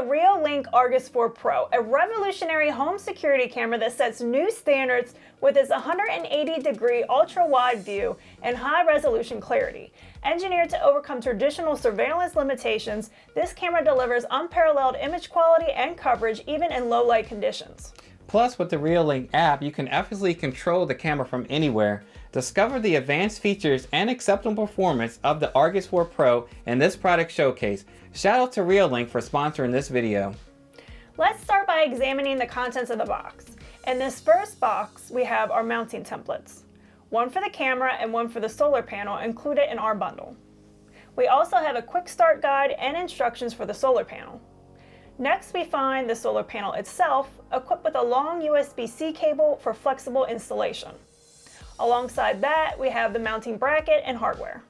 Reolink Argus 4 Pro, a revolutionary home security camera that sets new standards with its 180-degree ultra-wide view and high-resolution clarity. Engineered to overcome traditional surveillance limitations, this camera delivers unparalleled image quality and coverage even in low-light conditions. Plus, with the Reolink app, you can effortlessly control the camera from anywhere. Discover the advanced features and exceptional performance of the Argus 4 Pro in this product showcase. Shout out to Reolink for sponsoring this video. Let's start by examining the contents of the box. In this first box, we have our mounting templates. One for the camera and one for the solar panel included in our bundle. We also have a quick start guide and instructions for the solar panel. Next, we find the solar panel itself, equipped with a long USB-C cable for flexible installation. Alongside that, we have the mounting bracket and hardware.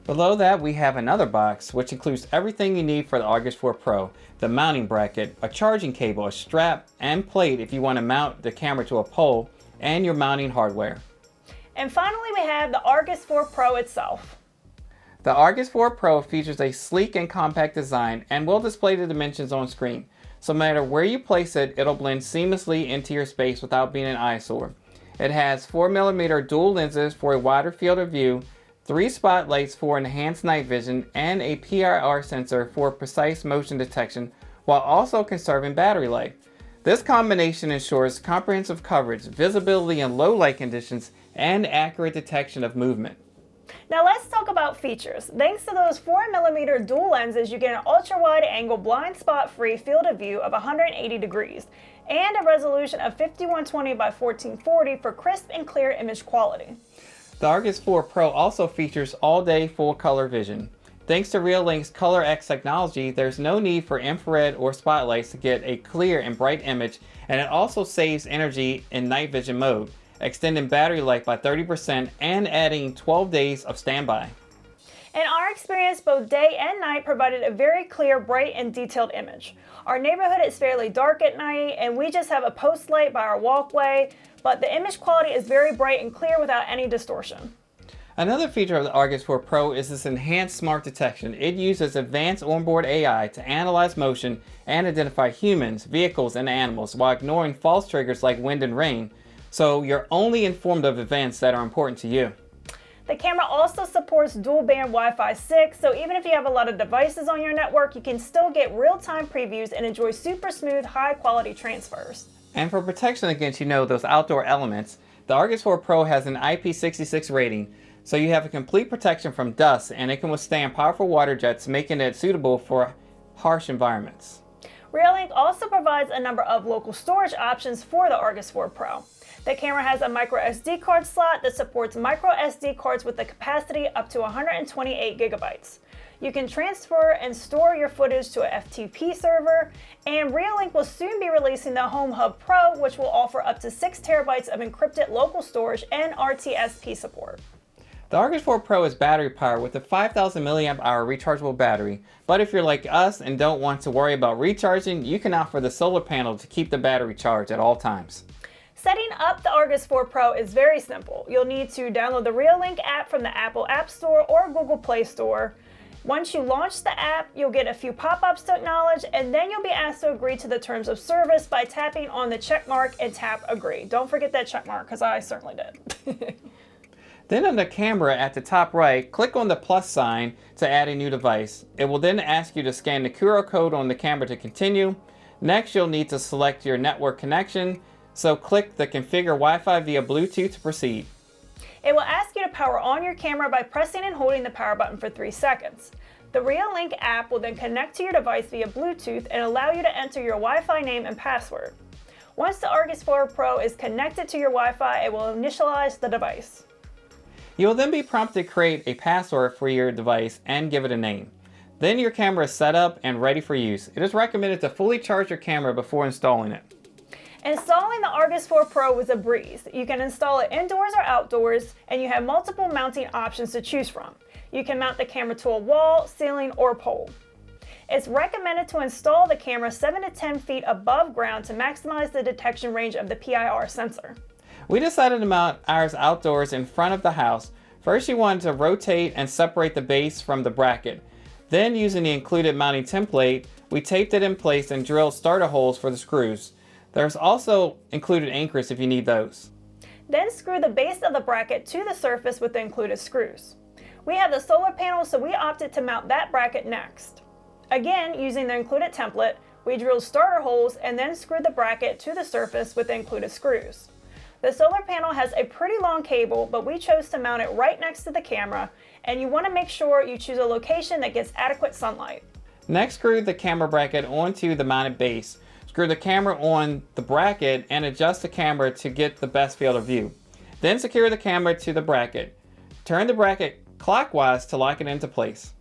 Below that, we have another box, which includes everything you need for the Argus 4 Pro. The mounting bracket, a charging cable, a strap, and plate if you want to mount the camera to a pole, and your mounting hardware. And finally, we have the Argus 4 Pro itself. The Argus 4 Pro features a sleek and compact design and will display the dimensions on screen. So no matter where you place it, it'll blend seamlessly into your space without being an eyesore. It has 4mm dual lenses for a wider field of view, 3 spotlights for enhanced night vision, and a PIR sensor for precise motion detection while also conserving battery life. This combination ensures comprehensive coverage, visibility in low light conditions, and accurate detection of movement. Now let's talk about features. Thanks to those 4mm dual lenses, you get an ultra-wide angle blind spot free field of view of 180 degrees and a resolution of 5120 by 1440 for crisp and clear image quality. The Argus 4 Pro also features all-day full color vision. Thanks to Reolink's Color X technology, there's no need for infrared or spotlights to get a clear and bright image, and it also saves energy in night vision mode, extending battery life by 30% and adding 12 days of standby. In our experience, both day and night provided a very clear, bright, and detailed image. Our neighborhood is fairly dark at night, and we just have a post light by our walkway, but the image quality is very bright and clear without any distortion. Another feature of the Argus 4 Pro is its enhanced smart detection. It uses advanced onboard AI to analyze motion and identify humans, vehicles, and animals while ignoring false triggers like wind and rain, so you're only informed of events that are important to you. The camera also supports dual-band Wi-Fi 6, so even if you have a lot of devices on your network, you can still get real-time previews and enjoy super smooth, high-quality transfers. And for protection against, those outdoor elements, the Argus 4 Pro has an IP66 rating, so you have a complete protection from dust, and it can withstand powerful water jets, making it suitable for harsh environments. Reolink also provides a number of local storage options for the Argus 4 Pro. The camera has a micro SD card slot that supports micro SD cards with a capacity up to 128 gigabytes. You can transfer and store your footage to a FTP server, and Reolink will soon be releasing the Home Hub Pro, which will offer up to 6 terabytes of encrypted local storage and RTSP support. The Argus 4 Pro is battery powered with a 5,000 milliamp hour rechargeable battery, but if you're like us and don't want to worry about recharging, you can opt for the solar panel to keep the battery charged at all times. Setting up the Argus 4 Pro is very simple. You'll need to download the Reolink app from the Apple App Store or Google Play Store. Once you launch the app, you'll get a few pop-ups to acknowledge, and then you'll be asked to agree to the terms of service by tapping on the check mark and tap agree. Don't forget that check mark, because I certainly did. Then on the camera at the top right, click on the plus sign to add a new device. It will then ask you to scan the QR code on the camera to continue. Next, you'll need to select your network connection, so click the Configure Wi-Fi via Bluetooth to proceed. It will ask you to power on your camera by pressing and holding the power button for 3 seconds. The Reolink app will then connect to your device via Bluetooth and allow you to enter your Wi-Fi name and password. Once the Argus 4 Pro is connected to your Wi-Fi, it will initialize the device. You will then be prompted to create a password for your device and give it a name. Then your camera is set up and ready for use. It is recommended to fully charge your camera before installing it. Installing the Argus 4 Pro was a breeze. You can install it indoors or outdoors, and you have multiple mounting options to choose from. You can mount the camera to a wall, ceiling, or pole. It's recommended to install the camera 7 to 10 feet above ground to maximize the detection range of the PIR sensor. We decided to mount ours outdoors in front of the house. First, you wanted to rotate and separate the base from the bracket. Then, using the included mounting template, We taped it in place and drilled starter holes for the screws. There's also included anchors if you need those. Then screw the base of the bracket to the surface with the included screws. We have the solar panel, so we opted to mount that bracket next. Again, using the included template, we drilled starter holes and then screwed the bracket to the surface with the included screws. The solar panel has a pretty long cable, but we chose to mount it right next to the camera, and you want to make sure you choose a location that gets adequate sunlight. Next, screw the camera bracket onto the mounted base. Screw the camera on the bracket and adjust the camera to get the best field of view. Then secure the camera to the bracket. Turn the bracket clockwise to lock it into place.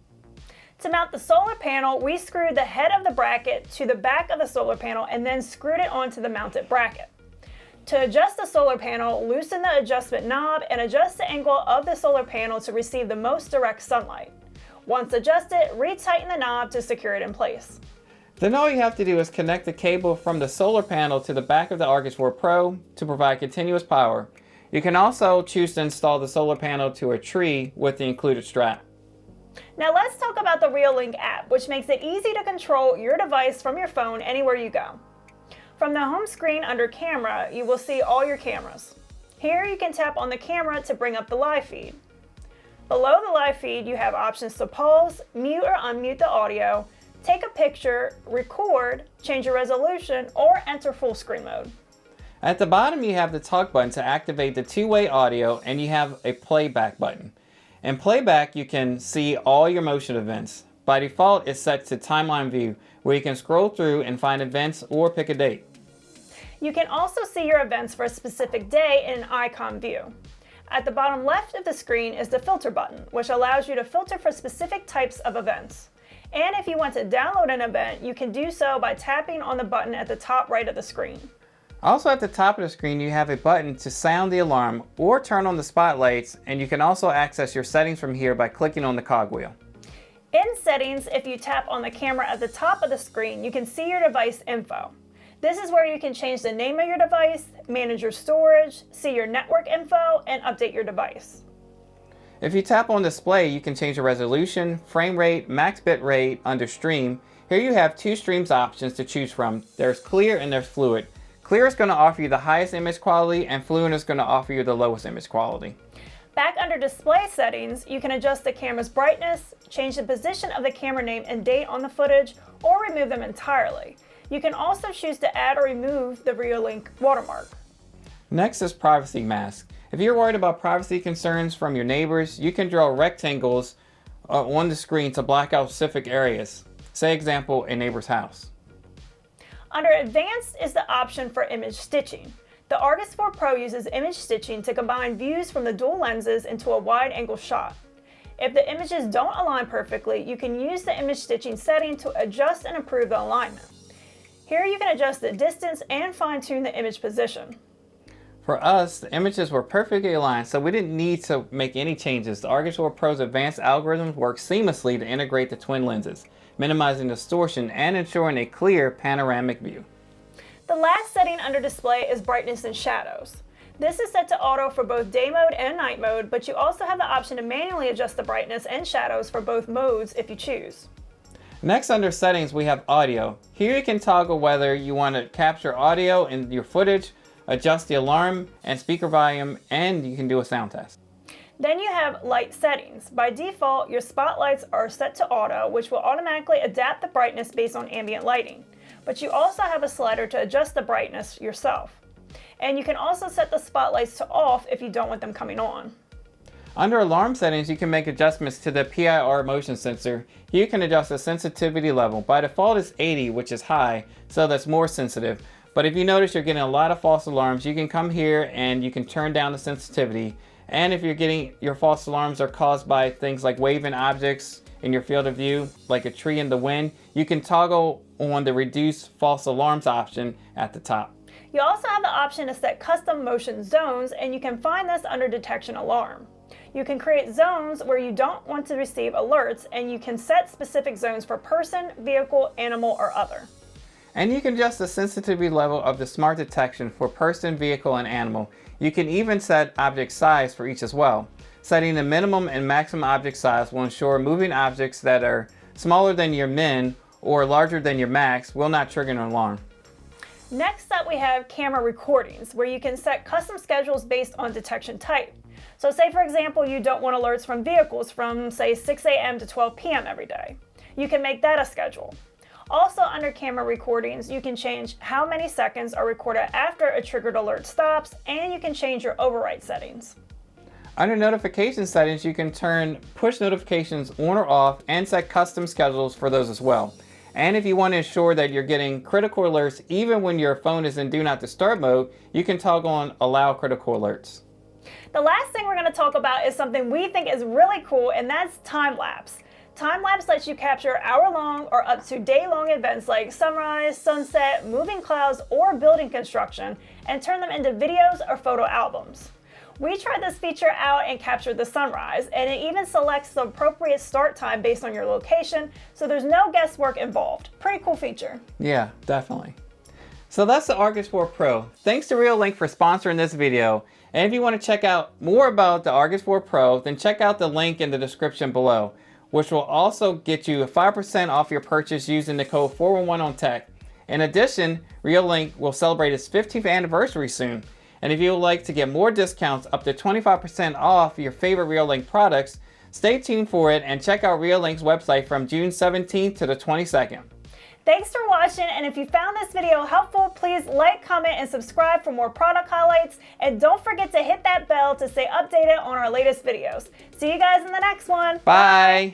To mount the solar panel, we screwed the head of the bracket to the back of the solar panel and then screwed it onto the mounted bracket. To adjust the solar panel, loosen the adjustment knob and adjust the angle of the solar panel to receive the most direct sunlight. Once adjusted, retighten the knob to secure it in place. Then all you have to do is connect the cable from the solar panel to the back of the Argus 4 Pro to provide continuous power. You can also choose to install the solar panel to a tree with the included strap. Now let's talk about the Reolink app, which makes it easy to control your device from your phone anywhere you go. From the home screen under Camera, you will see all your cameras. Here you can tap on the camera to bring up the live feed. Below the live feed, you have options to pause, mute or unmute the audio, take a picture, record, change your resolution, or enter full screen mode. At the bottom, you have the talk button to activate the two-way audio, and you have a playback button. In playback, you can see all your motion events. By default, it's set to timeline view, where you can scroll through and find events or pick a date. You can also see your events for a specific day in an icon view. At the bottom left of the screen is the filter button, which allows you to filter for specific types of events. And if you want to download an event, you can do so by tapping on the button at the top right of the screen. Also at the top of the screen, you have a button to sound the alarm or turn on the spotlights, and you can also access your settings from here by clicking on the cogwheel. In Settings, if you tap on the camera at the top of the screen, you can see your device info. This is where you can change the name of your device, manage your storage, see your network info, and update your device. If you tap on Display, you can change the resolution, frame rate, max bit rate under Stream. Here you have two streams options to choose from. There's Clear and there's Fluid. Clear is going to offer you the highest image quality, and Fluid is going to offer you the lowest image quality. Back under Display Settings, you can adjust the camera's brightness, change the position of the camera name and date on the footage, or remove them entirely. You can also choose to add or remove the Reolink watermark. Next is Privacy Mask. If you're worried about privacy concerns from your neighbors, you can draw rectangles on the screen to block out specific areas. Say example, a neighbor's house. Under Advanced is the option for image stitching. The Argus 4 Pro uses image stitching to combine views from the dual lenses into a wide-angle shot. If the images don't align perfectly, you can use the image stitching setting to adjust and improve the alignment. Here you can adjust the distance and fine-tune the image position. For us, the images were perfectly aligned, so we didn't need to make any changes. The Argus 4 Pro's advanced algorithms work seamlessly to integrate the twin lenses, minimizing distortion and ensuring a clear panoramic view. The last setting under Display is Brightness and Shadows. This is set to auto for both day mode and night mode, but you also have the option to manually adjust the brightness and shadows for both modes if you choose. Next, under Settings, we have Audio. Here you can toggle whether you want to capture audio in your footage, adjust the alarm and speaker volume, and you can do a sound test. Then you have Light Settings. By default, your spotlights are set to auto, which will automatically adapt the brightness based on ambient lighting. But you also have a slider to adjust the brightness yourself. And you can also set the spotlights to off if you don't want them coming on. Under Alarm Settings, you can make adjustments to the PIR motion sensor. Here you can adjust the sensitivity level. By default, it's 80, which is high, so that's more sensitive. But if you notice you're getting a lot of false alarms, you can come here and you can turn down the sensitivity. And if you're getting your false alarms are caused by things like waving objects in your field of view, like a tree in the wind, you can toggle on the Reduce False Alarms option at the top. You also have the option to set custom motion zones, and you can find this under Detection Alarm. You can create zones where you don't want to receive alerts, and you can set specific zones for person, vehicle, animal, or other. And you can adjust the sensitivity level of the smart detection for person, vehicle, and animal. You can even set object size for each as well. Setting the minimum and maximum object size will ensure moving objects that are smaller than your min or larger than your max will not trigger an alarm. Next up, we have camera recordings, where you can set custom schedules based on detection type. So say, for example, you don't want alerts from vehicles from, say, 6 a.m. to 12 p.m. every day. You can make that a schedule. Also, under camera recordings, you can change how many seconds are recorded after a triggered alert stops, and you can change your override settings. Under notification settings, you can turn push notifications on or off and set custom schedules for those as well. And if you want to ensure that you're getting critical alerts even when your phone is in Do Not Disturb mode, you can toggle on Allow Critical Alerts. The last thing we're going to talk about is something we think is really cool, and that's time-lapse. Time-lapse lets you capture hour-long or up to day-long events like sunrise, sunset, moving clouds, or building construction, and turn them into videos or photo albums. We tried this feature out and captured the sunrise, and it even selects the appropriate start time based on your location, so there's no guesswork involved. Pretty cool feature. Yeah, definitely. So that's the Argus 4 Pro. Thanks to Reolink for sponsoring this video. And if you want to check out more about the Argus 4 Pro, then check out the link in the description below, which will also get you 5% off your purchase using the code 411 on tech. In addition, Reolink will celebrate its 15th anniversary soon. And if you would like to get more discounts up to 25% off your favorite Reolink products, stay tuned for it and check out Reolink's website from June 17th to the 22nd. Thanks for watching, and if you found this video helpful, please like, comment, and subscribe for more product highlights. And don't forget to hit that bell to stay updated on our latest videos. See you guys in the next one. Bye.